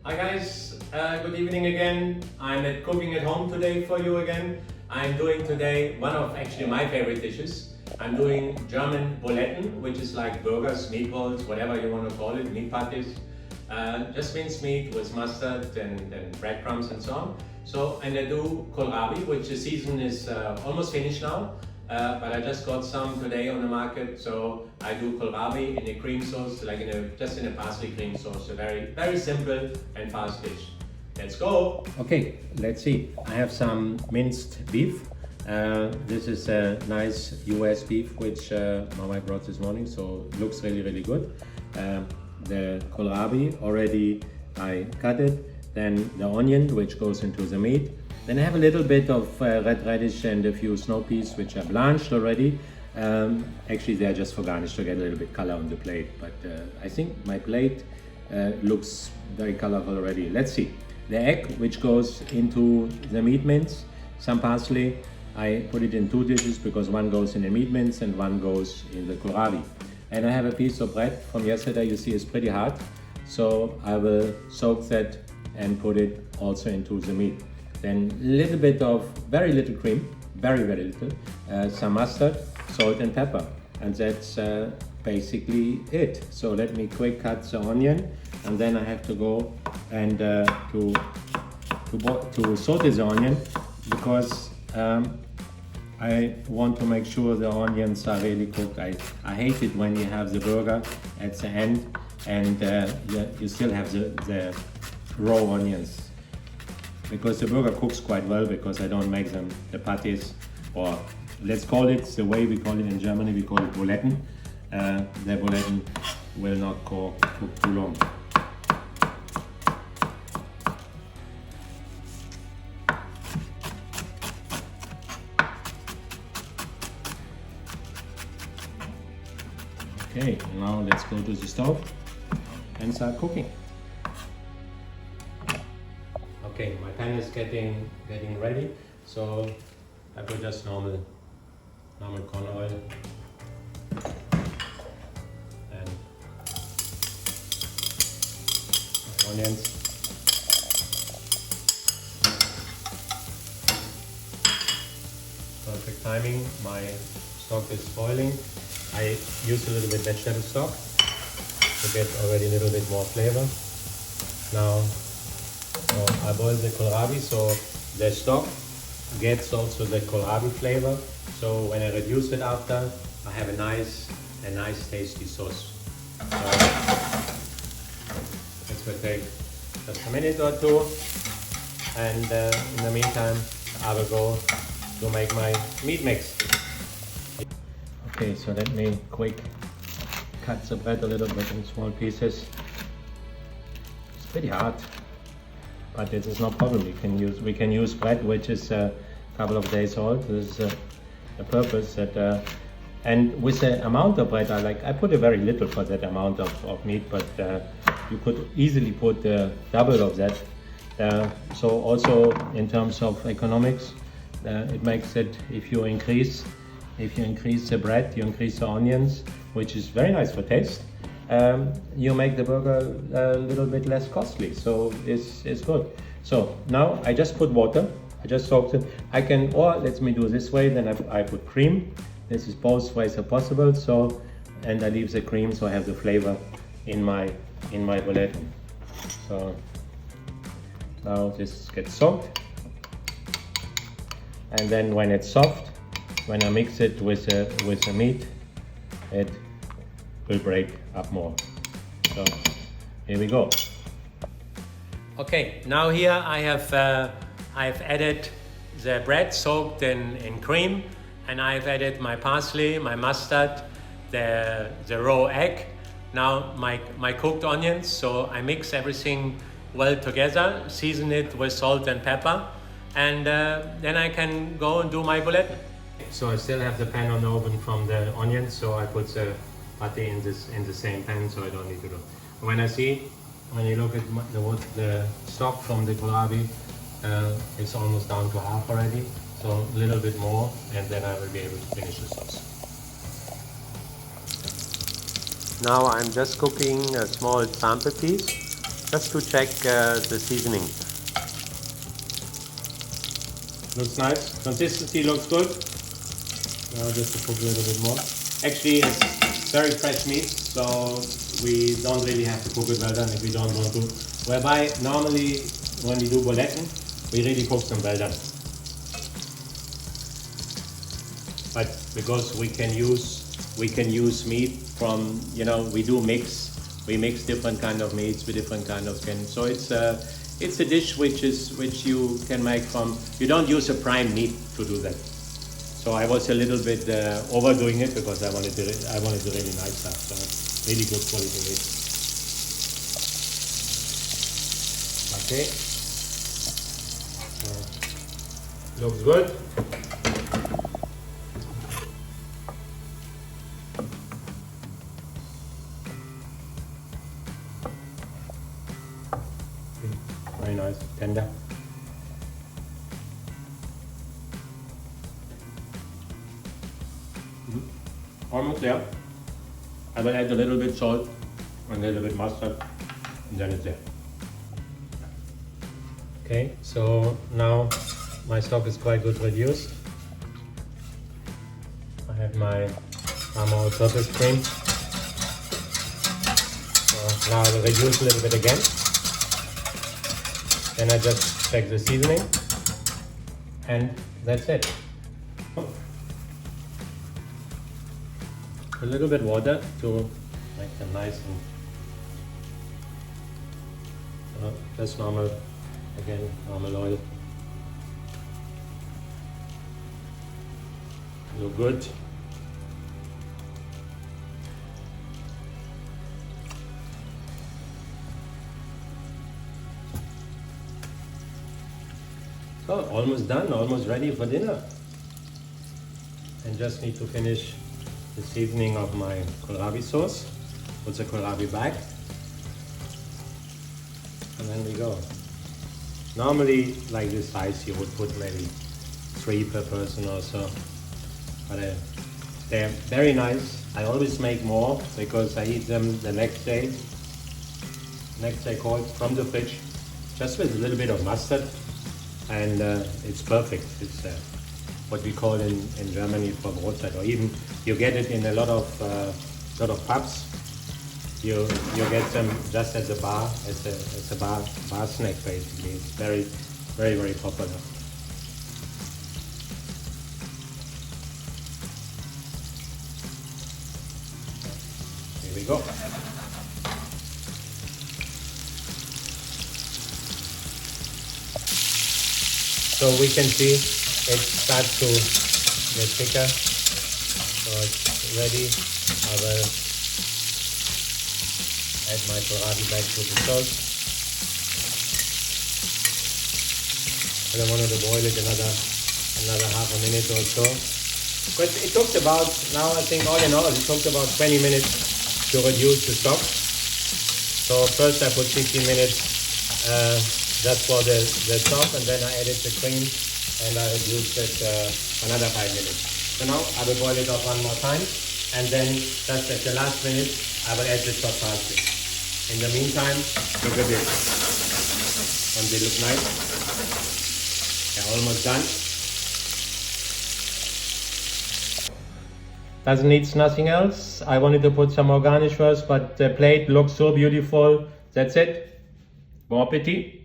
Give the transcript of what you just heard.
Hi guys, good evening again. I'm at cooking at home today for you again. I'm doing today one of actually my favorite dishes. I'm doing German Bouletten, which is like burgers, meatballs, whatever you want to call it, meat patties. Just minced meat with mustard and breadcrumbs and so on. And I do kohlrabi, which the season is almost finished now. But I just got some today on the market, so I do kohlrabi in a cream sauce, like just in a parsley cream sauce. A very simple and fast dish. Let's go! Okay, let's see. I have some minced beef. This is a nice US beef which my wife brought this morning, so it looks really good. The kohlrabi already I cut it. Then the onion, which goes into the meat. Then I have a little bit of red radish and a few snow peas which are blanched already. Actually they are just for garnish to get a little bit color on the plate, but I think my plate looks very colorful already. Let's see. The egg which goes into the meat mince, some parsley. I put it in two dishes because one goes in the meat mince and one goes in the kohlrabi. And I have a piece of bread from yesterday, you see it's pretty hard. So I will soak that and put it also into the meat. Then a little bit of very little cream, very little, some mustard, salt and pepper, and that's basically it. So let me quick cut the onion, and then I have to go and to saute the onion because I want to make sure the onions are really cooked. I hate it when you have the burger at the end and you still have the raw onions. Because the burger cooks quite well because I don't make them the patties, or let's call it the way we call it in Germany, we call it Bouletten. The Bouletten will not cook too long. Okay, now let's go to the stove and start cooking. Okay, my pan is getting ready, so I put just normal corn oil and onions. Perfect timing. My stock is boiling. I use a little bit vegetable stock to get already a little bit more flavor. Now. So I boil the kohlrabi, so the stock gets also the kohlrabi flavor. So when I reduce it after, I have a nice tasty sauce. So this will take just a minute or two, and in the meantime, I will go to make my meat mix. Okay, so let me quick cut the bread a little bit in small pieces. It's pretty hard. But it is no problem. We can use bread which is a couple of days old. This is the purpose that and with the amount of bread I put a very little for that amount of meat, but you could easily put double of that. So also in terms of economics, it makes it if you increase the bread, you increase the onions, which is very nice for taste. You make the burger a little bit less costly, so it's good. So now I just put water, I just soaked it. Or let me do this way, then I put cream. This is both ways are possible. So, and I leave the cream so I have the flavor in my Bouletten. So now this gets soaked, and then when it's soft, when I mix it with the meat, it will break up more. So here we go. Okay, now here I have added the bread soaked in cream, and I've added my parsley, my mustard, the raw egg, now my cooked onions. So I mix everything well together, season it with salt and pepper, and then I can go and do my Bouletten. So I still have the pan on the oven from the onions, so I put the patty in the same pan, so I don't need to do. When you look at the stock from the kohlrabi, it's almost down to half already, so a little bit more, and then I will be able to finish the sauce. Now I'm just cooking a small sample piece just to check the seasoning. Looks nice. Consistency looks good. Now just to cook a little bit more. Actually, it's very fresh meat, so we don't really have to cook it well done if we don't want to. Whereby normally when we do Bouletten, we really cook them well done. But because we can use meat from, you know, we mix different kind of meats with different kind of skin. So it's a dish which you can make from. You don't use a prime meat to do that. So I was a little bit overdoing it because I wanted the really nice stuff. So it's really good quality meat. Okay. Looks good. Very nice, tender. Almost there. I will add a little bit salt and a little bit mustard, and then it's there. Okay, so now my stock is quite good reduced. I have my all-purpose cream. So now I will reduce a little bit again. Then I just check the seasoning, and that's it. A little bit water to make them nice and just normal oil. Look good. So almost done, almost ready for dinner. And just need to finish the seasoning of my kohlrabi sauce. Put the kohlrabi back. And then we go. Normally, like this size, you would put maybe 3 per person or so. But they're very nice. I always make more because I eat them the next day. Next day cold from the fridge, just with a little bit of mustard. And it's perfect. It's what we call in Germany for brotzeit, or even you get it in a lot of pubs. You get them just at the bar, as a bar snack basically. It's very, very, very popular. Here we go. So we can see it starts to get thicker. So it's ready. I will add my kohlrabi back to the sauce. And I wanted to boil it another half a minute or so. But it took about, now I think all in all, it took about 20 minutes to reduce the stock. So first I put 15 minutes just for the stock, and then I added the cream and I reduced it another 5 minutes. So now I will boil it off one more time, and then just at the last minute I will add the chopped parsley. In the meantime, look at this. And they look nice. They're almost done. Doesn't need nothing else. I wanted to put some more garnish first, but the plate looks so beautiful. That's it. Bon appetit.